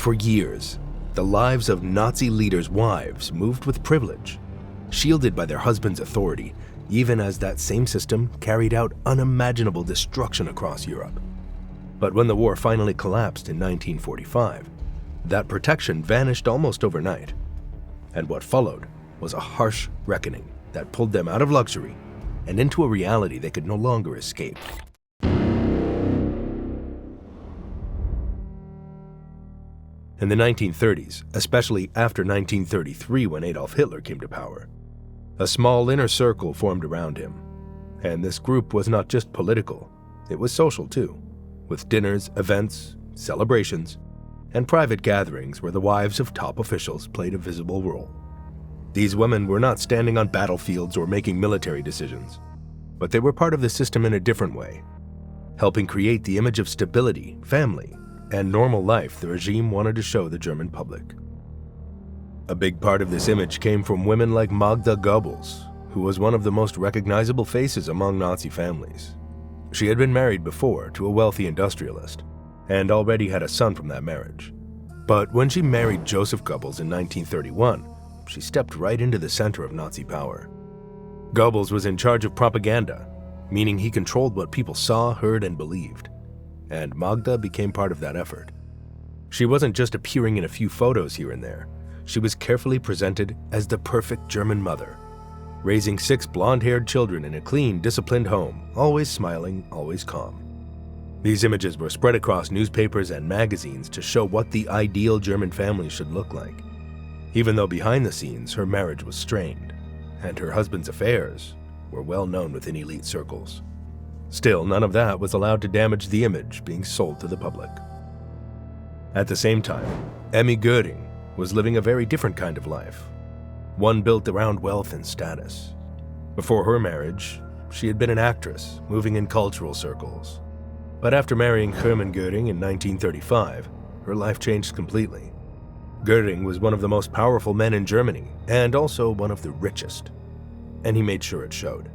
For years, the lives of Nazi leaders' wives moved with privilege, shielded by their husbands' authority, even as that same system carried out unimaginable destruction across Europe. But when the war finally collapsed in 1945, that protection vanished almost overnight, and what followed was a harsh reckoning that pulled them out of luxury and into a reality they could no longer escape. In the 1930s, especially after 1933 when Adolf Hitler came to power, a small inner circle formed around him. And this group was not just political, it was social too, with dinners, events, celebrations, and private gatherings where the wives of top officials played a visible role. These women were not standing on battlefields or making military decisions, but they were part of the system in a different way, helping create the image of stability, family, and normal life the regime wanted to show the German public. A big part of this image came from women like Magda Goebbels, who was one of the most recognizable faces among Nazi families. She had been married before to a wealthy industrialist, and already had a son from that marriage. But when she married Joseph Goebbels in 1931, she stepped right into the center of Nazi power. Goebbels was in charge of propaganda, meaning he controlled what people saw, heard, and believed. And Magda became part of that effort. She wasn't just appearing in a few photos here and there. She was carefully presented as the perfect German mother, raising 6 blonde-haired children in a clean, disciplined home, always smiling, always calm. These images were spread across newspapers and magazines to show what the ideal German family should look like, even though behind the scenes her marriage was strained, and her husband's affairs were well known within elite circles. Still, none of that was allowed to damage the image being sold to the public. At the same time, Emmy Goering was living a very different kind of life, one built around wealth and status. Before her marriage, she had been an actress, moving in cultural circles. But after marrying Hermann Goering in 1935, her life changed completely. Goering was one of the most powerful men in Germany, and also one of the richest, and he made sure it showed.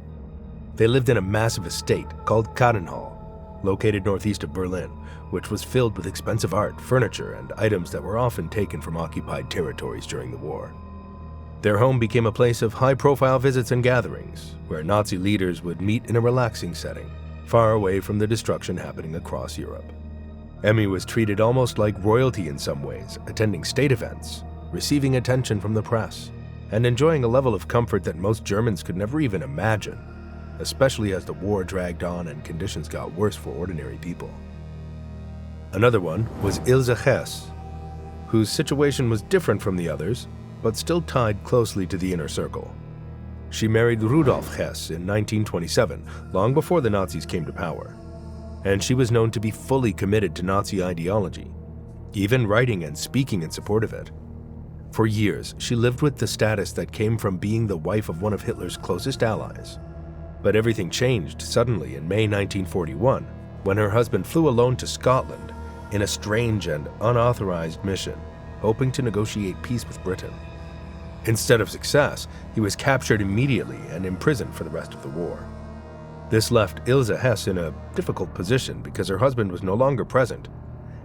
They lived in a massive estate called Kadenhall, located northeast of Berlin, which was filled with expensive art, furniture, and items that were often taken from occupied territories during the war. Their home became a place of high-profile visits and gatherings, where Nazi leaders would meet in a relaxing setting, far away from the destruction happening across Europe. Emmy was treated almost like royalty in some ways, attending state events, receiving attention from the press, and enjoying a level of comfort that most Germans could never even imagine, especially as the war dragged on and conditions got worse for ordinary people. Another one was Ilse Hess, whose situation was different from the others, but still tied closely to the inner circle. She married Rudolf Hess in 1927, long before the Nazis came to power, and she was known to be fully committed to Nazi ideology, even writing and speaking in support of it. For years, she lived with the status that came from being the wife of one of Hitler's closest allies. But everything changed suddenly in May 1941, when her husband flew alone to Scotland in a strange and unauthorized mission, hoping to negotiate peace with Britain. Instead of success, he was captured immediately and imprisoned for the rest of the war. This left Ilse Hess in a difficult position because her husband was no longer present,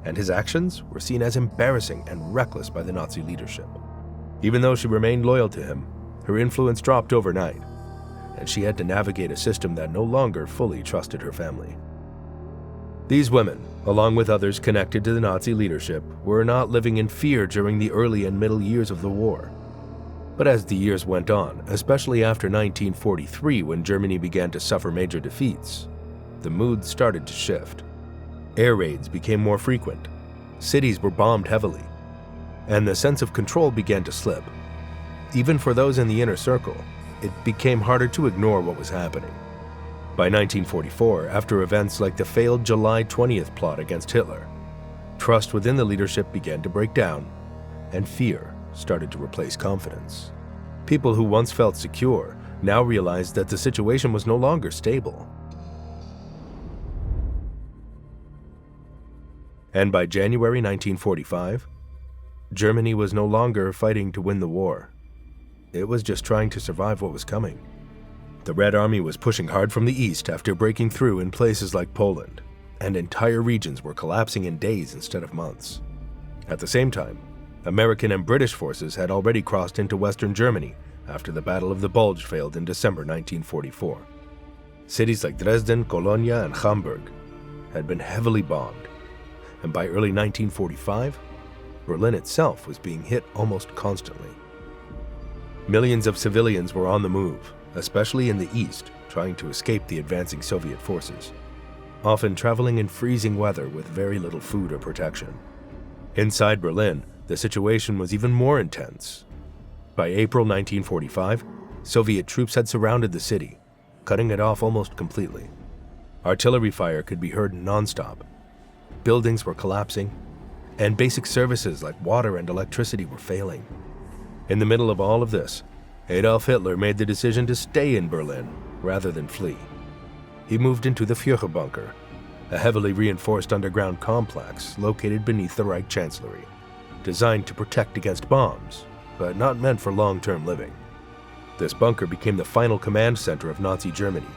and his actions were seen as embarrassing and reckless by the Nazi leadership. Even though she remained loyal to him, her influence dropped overnight, and she had to navigate a system that no longer fully trusted her family. These women, along with others connected to the Nazi leadership, were not living in fear during the early and middle years of the war. But as the years went on, especially after 1943 when Germany began to suffer major defeats, the mood started to shift. Air raids became more frequent, cities were bombed heavily, and the sense of control began to slip. Even for those in the inner circle, it became harder to ignore what was happening. By 1944, after events like the failed July 20th plot against Hitler, trust within the leadership began to break down, and fear started to replace confidence. People who once felt secure now realized that the situation was no longer stable. And by January 1945, Germany was no longer fighting to win the war. It was just trying to survive what was coming. The Red Army was pushing hard from the east after breaking through in places like Poland, and entire regions were collapsing in days instead of months. At the same time, American and British forces had already crossed into Western Germany after the Battle of the Bulge failed in December 1944. Cities like Dresden, Cologne, and Hamburg had been heavily bombed, and by early 1945, Berlin itself was being hit almost constantly. Millions of civilians were on the move, especially in the east, trying to escape the advancing Soviet forces, often traveling in freezing weather with very little food or protection. Inside Berlin, the situation was even more intense. By April 1945, Soviet troops had surrounded the city, cutting it off almost completely. Artillery fire could be heard nonstop. Buildings were collapsing, and basic services like water and electricity were failing. In the middle of all of this, Adolf Hitler made the decision to stay in Berlin rather than flee. He moved into the Führerbunker, a heavily reinforced underground complex located beneath the Reich Chancellery, designed to protect against bombs, but not meant for long-term living. This bunker became the final command center of Nazi Germany,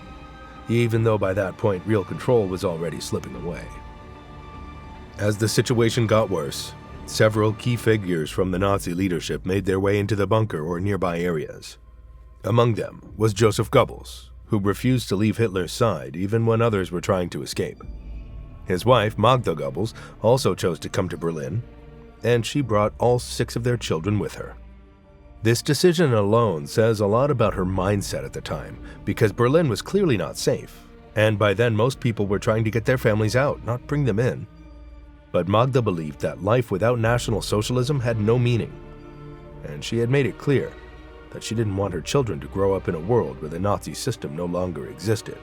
even though by that point real control was already slipping away. As the situation got worse, several key figures from the Nazi leadership made their way into the bunker or nearby areas. Among them was Joseph Goebbels, who refused to leave Hitler's side even when others were trying to escape. His wife, Magda Goebbels, also chose to come to Berlin, and she brought all 6 of their children with her. This decision alone says a lot about her mindset at the time, because Berlin was clearly not safe, and by then most people were trying to get their families out, not bring them in. But Magda believed that life without National Socialism had no meaning, and she had made it clear that she didn't want her children to grow up in a world where the Nazi system no longer existed.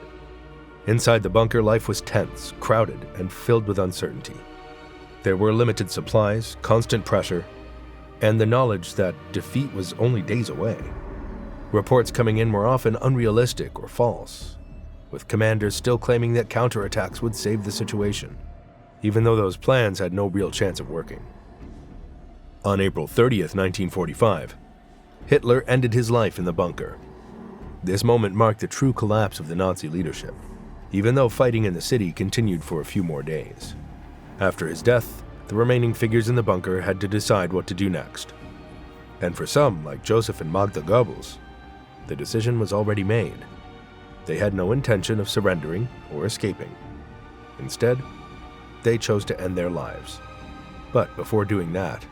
Inside the bunker, life was tense, crowded, and filled with uncertainty. There were limited supplies, constant pressure, and the knowledge that defeat was only days away. Reports coming in were often unrealistic or false, with commanders still claiming that counterattacks would save the situation, even though those plans had no real chance of working. On April 30th, 1945, Hitler ended his life in the bunker. This moment marked the true collapse of the Nazi leadership, even though fighting in the city continued for a few more days. After his death, the remaining figures in the bunker had to decide what to do next. And for some, like Joseph and Magda Goebbels, the decision was already made. They had no intention of surrendering or escaping. Instead, they chose to end their lives. But before doing that,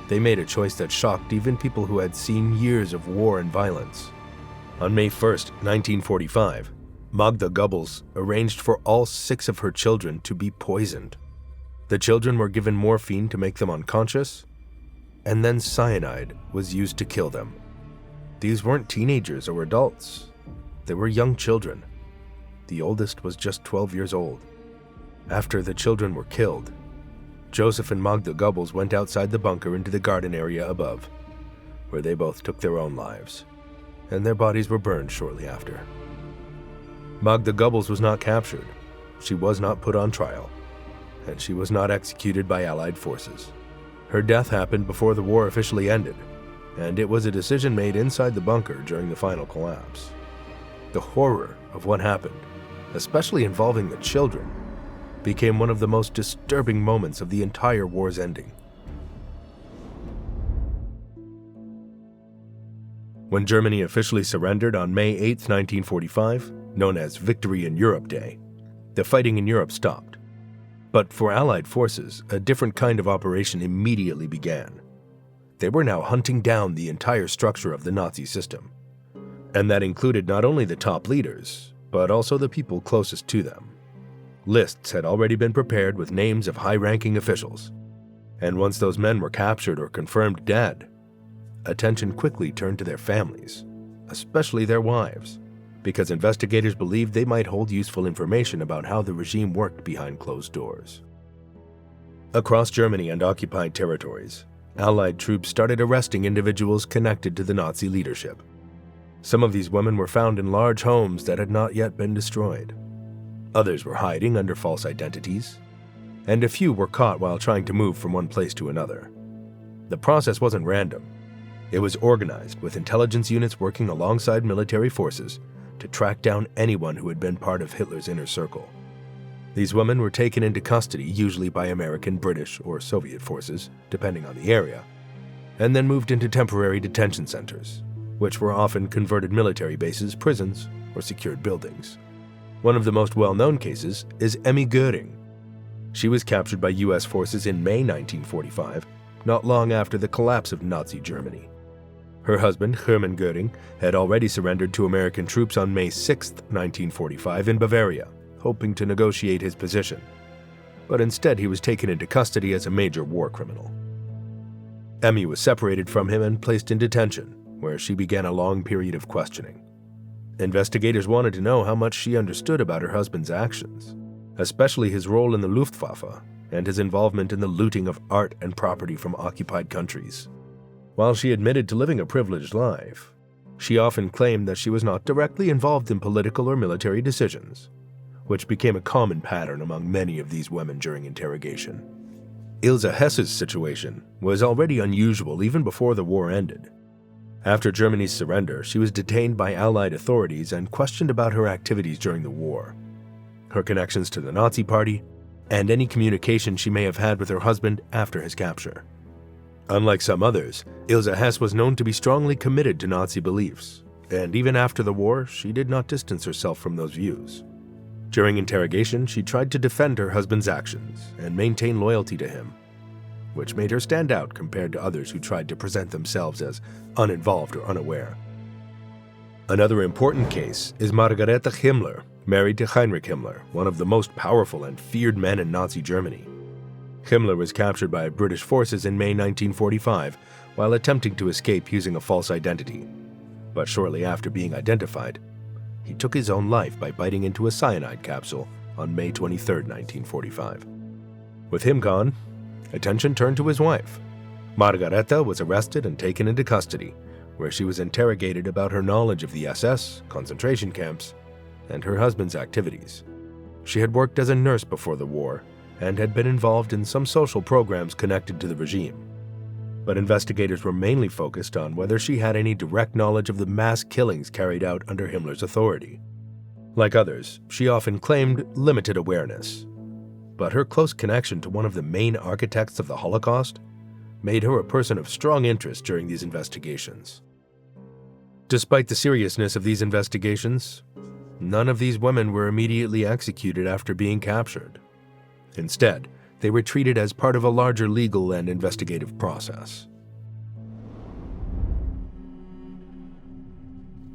they made a choice that shocked even people who had seen years of war and violence. On May 1st, 1945, Magda Goebbels arranged for all 6 of her children to be poisoned. The children were given morphine to make them unconscious, and then cyanide was used to kill them. These weren't teenagers or adults. They were young children. The oldest was just 12 years old. After the children were killed, Joseph and Magda Goebbels went outside the bunker into the garden area above, where they both took their own lives, and their bodies were burned shortly after. Magda Goebbels was not captured, she was not put on trial, and she was not executed by Allied forces. Her death happened before the war officially ended, and it was a decision made inside the bunker during the final collapse. The horror of what happened, especially involving the children, became one of the most disturbing moments of the entire war's ending. When Germany officially surrendered on May 8, 1945, known as Victory in Europe Day, the fighting in Europe stopped. But for Allied forces, a different kind of operation immediately began. They were now hunting down the entire structure of the Nazi system, and that included not only the top leaders, but also the people closest to them. Lists had already been prepared with names of high-ranking officials, and once those men were captured or confirmed dead, attention quickly turned to their families, especially their wives, because investigators believed they might hold useful information about how the regime worked behind closed doors. Across Germany and occupied territories, Allied troops started arresting individuals connected to the Nazi leadership. Some of these women were found in large homes that had not yet been destroyed. Others were hiding under false identities, and a few were caught while trying to move from one place to another. The process wasn't random. It was organized, with intelligence units working alongside military forces to track down anyone who had been part of Hitler's inner circle. These women were taken into custody, usually by American, British, or Soviet forces, depending on the area, and then moved into temporary detention centers, which were often converted military bases, prisons, or secured buildings. One of the most well-known cases is Emmy Goering. She was captured by U.S. forces in May 1945, not long after the collapse of Nazi Germany. Her husband, Hermann Goering, had already surrendered to American troops on May 6, 1945, in Bavaria, hoping to negotiate his position. But instead, he was taken into custody as a major war criminal. Emmy was separated from him and placed in detention, where she began a long period of questioning. Investigators wanted to know how much she understood about her husband's actions, especially his role in the Luftwaffe and his involvement in the looting of art and property from occupied countries. While she admitted to living a privileged life, she often claimed that she was not directly involved in political or military decisions, which became a common pattern among many of these women during interrogation. Ilse Hesse's situation was already unusual even before the war ended. After Germany's surrender, she was detained by Allied authorities and questioned about her activities during the war, her connections to the Nazi Party, and any communication she may have had with her husband after his capture. Unlike some others, Ilse Hesse was known to be strongly committed to Nazi beliefs, and even after the war, she did not distance herself from those views. During interrogation, she tried to defend her husband's actions and maintain loyalty to him, which made her stand out compared to others who tried to present themselves as uninvolved or unaware. Another important case is Margarete Himmler, married to Heinrich Himmler, one of the most powerful and feared men in Nazi Germany. Himmler was captured by British forces in May 1945 while attempting to escape using a false identity. But shortly after being identified, he took his own life by biting into a cyanide capsule on May 23, 1945. With him gone, attention turned to his wife. Margareta was arrested and taken into custody, where she was interrogated about her knowledge of the SS, concentration camps, and her husband's activities. She had worked as a nurse before the war and had been involved in some social programs connected to the regime. But investigators were mainly focused on whether she had any direct knowledge of the mass killings carried out under Himmler's authority. Like others, she often claimed limited awareness, but her close connection to one of the main architects of the Holocaust made her a person of strong interest during these investigations. Despite the seriousness of these investigations, none of these women were immediately executed after being captured. Instead, they were treated as part of a larger legal and investigative process.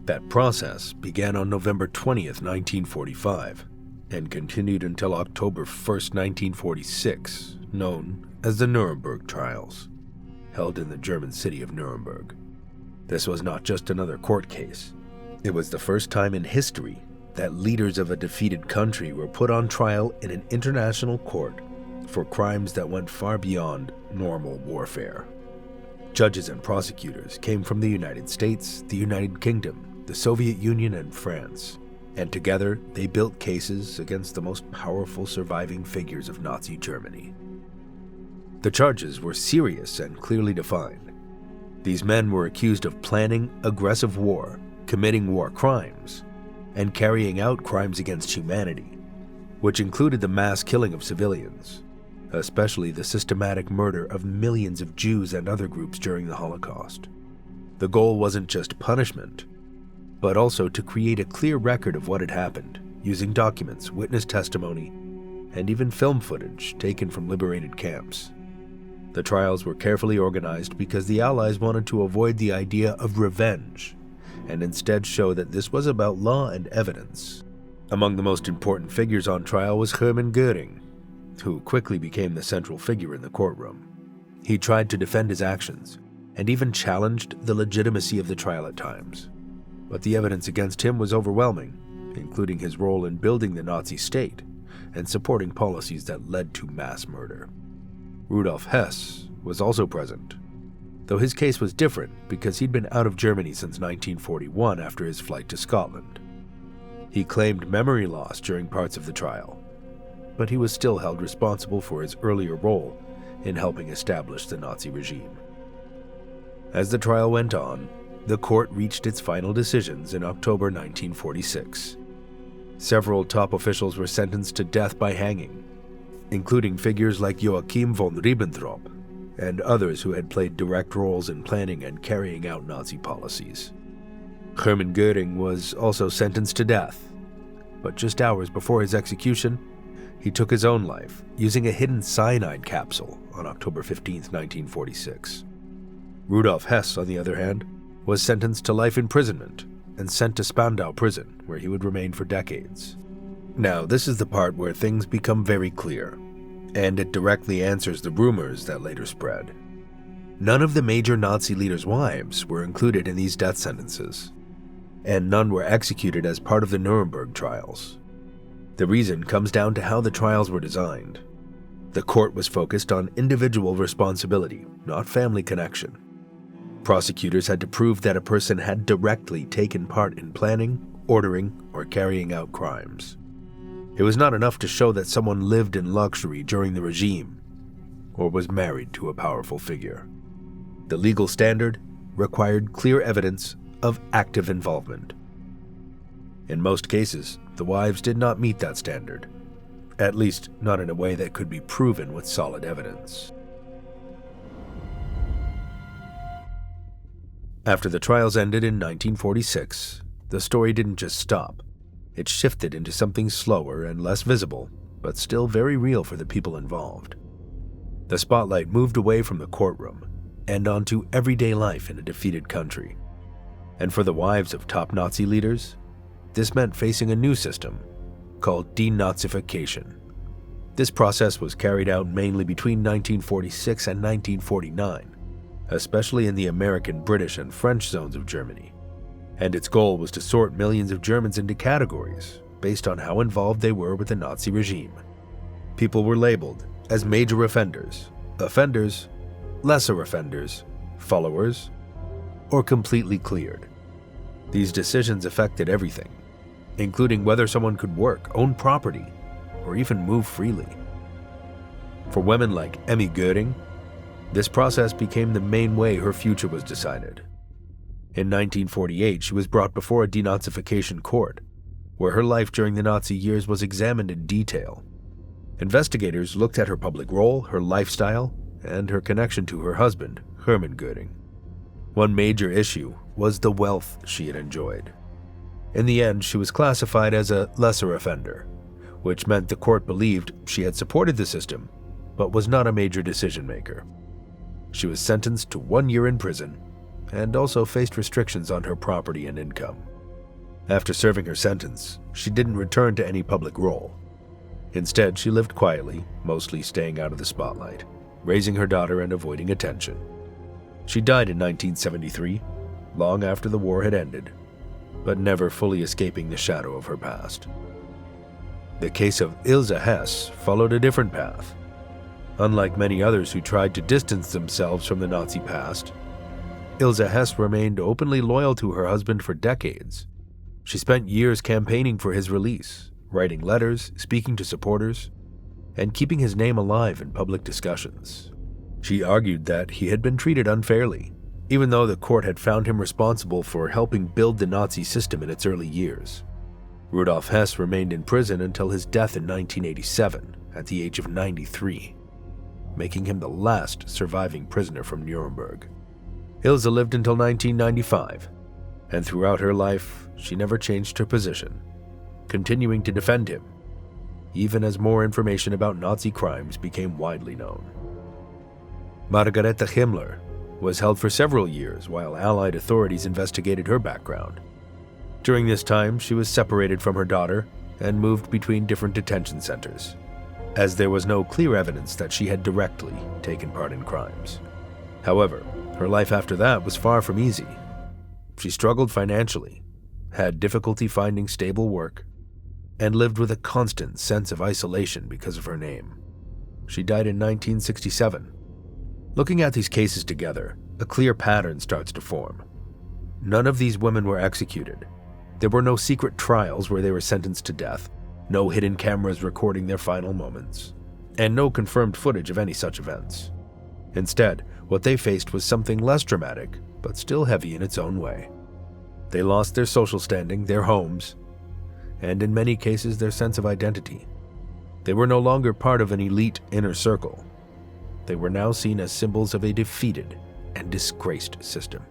That process began on November 20th, 1945, and continued until October 1st, 1946, known as the Nuremberg Trials, held in the German city of Nuremberg. This was not just another court case. It was the first time in history that leaders of a defeated country were put on trial in an international court for crimes that went far beyond normal warfare. Judges and prosecutors came from the United States, the United Kingdom, the Soviet Union, and France, and together they built cases against the most powerful surviving figures of Nazi Germany. The charges were serious and clearly defined. These men were accused of planning aggressive war, committing war crimes, and carrying out crimes against humanity, which included the mass killing of civilians, especially the systematic murder of millions of Jews and other groups during the Holocaust. The goal wasn't just punishment, but also to create a clear record of what had happened, using documents, witness testimony, and even film footage taken from liberated camps. The trials were carefully organized because the Allies wanted to avoid the idea of revenge, and instead show that this was about law and evidence. Among the most important figures on trial was Hermann Goering, who quickly became the central figure in the courtroom. He tried to defend his actions, and even challenged the legitimacy of the trial at times. But the evidence against him was overwhelming, including his role in building the Nazi state and supporting policies that led to mass murder. Rudolf Hess was also present, though his case was different because he'd been out of Germany since 1941 after his flight to Scotland. He claimed memory loss during parts of the trial, but he was still held responsible for his earlier role in helping establish the Nazi regime. As the trial went on, the court reached its final decisions in October 1946. Several top officials were sentenced to death by hanging, including figures like Joachim von Ribbentrop and others who had played direct roles in planning and carrying out Nazi policies. Hermann Göring was also sentenced to death, but just hours before his execution, he took his own life using a hidden cyanide capsule on October 15, 1946. Rudolf Hess, on the other hand, was sentenced to life imprisonment and sent to Spandau prison, where he would remain for decades. Now, this is the part where things become very clear, and it directly answers the rumors that later spread. None of the major Nazi leaders' wives were included in these death sentences, and none were executed as part of the Nuremberg trials. The reason comes down to how the trials were designed. The court was focused on individual responsibility, not family connection. Prosecutors had to prove that a person had directly taken part in planning, ordering, or carrying out crimes. It was not enough to show that someone lived in luxury during the regime or was married to a powerful figure. The legal standard required clear evidence of active involvement. In most cases, the wives did not meet that standard, at least not in a way that could be proven with solid evidence. After the trials ended in 1946, the story didn't just stop. It shifted into something slower and less visible, but still very real for the people involved. The spotlight moved away from the courtroom and onto everyday life in a defeated country. And for the wives of top Nazi leaders, this meant facing a new system called denazification. This process was carried out mainly between 1946 and 1949, especially in the American, British, and French zones of Germany. And its goal was to sort millions of Germans into categories based on how involved they were with the Nazi regime. People were labeled as major offenders, offenders, lesser offenders, followers, or completely cleared. These decisions affected everything, including whether someone could work, own property, or even move freely. For women like Emmy Göring, this process became the main way her future was decided. In 1948, she was brought before a denazification court, where her life during the Nazi years was examined in detail. Investigators looked at her public role, her lifestyle, and her connection to her husband, Hermann Göring. One major issue was the wealth she had enjoyed. In the end, she was classified as a lesser offender, which meant the court believed she had supported the system, but was not a major decision-maker. She was sentenced to 1 year in prison and also faced restrictions on her property and income. After serving her sentence, she didn't return to any public role. Instead, she lived quietly, mostly staying out of the spotlight, raising her daughter and avoiding attention. She died in 1973, long after the war had ended, but never fully escaping the shadow of her past. The case of Ilse Hess followed a different path. Unlike many others who tried to distance themselves from the Nazi past, Ilse Hess remained openly loyal to her husband for decades. She spent years campaigning for his release, writing letters, speaking to supporters, and keeping his name alive in public discussions. She argued that he had been treated unfairly, even though the court had found him responsible for helping build the Nazi system in its early years. Rudolf Hess remained in prison until his death in 1987 at the age of 93, making him the last surviving prisoner from Nuremberg. Ilse lived until 1995, and throughout her life, she never changed her position, continuing to defend him, even as more information about Nazi crimes became widely known. Margarete Himmler was held for several years while Allied authorities investigated her background. During this time, she was separated from her daughter and moved between different detention centers, as there was no clear evidence that she had directly taken part in crimes. However, her life after that was far from easy. She struggled financially, had difficulty finding stable work, and lived with a constant sense of isolation because of her name. She died in 1967. Looking at these cases together, a clear pattern starts to form. None of these women were executed. There were no secret trials where they were sentenced to death, no hidden cameras recording their final moments, and no confirmed footage of any such events. Instead, what they faced was something less dramatic, but still heavy in its own way. They lost their social standing, their homes, and in many cases their sense of identity. They were no longer part of an elite inner circle. They were now seen as symbols of a defeated and disgraced system.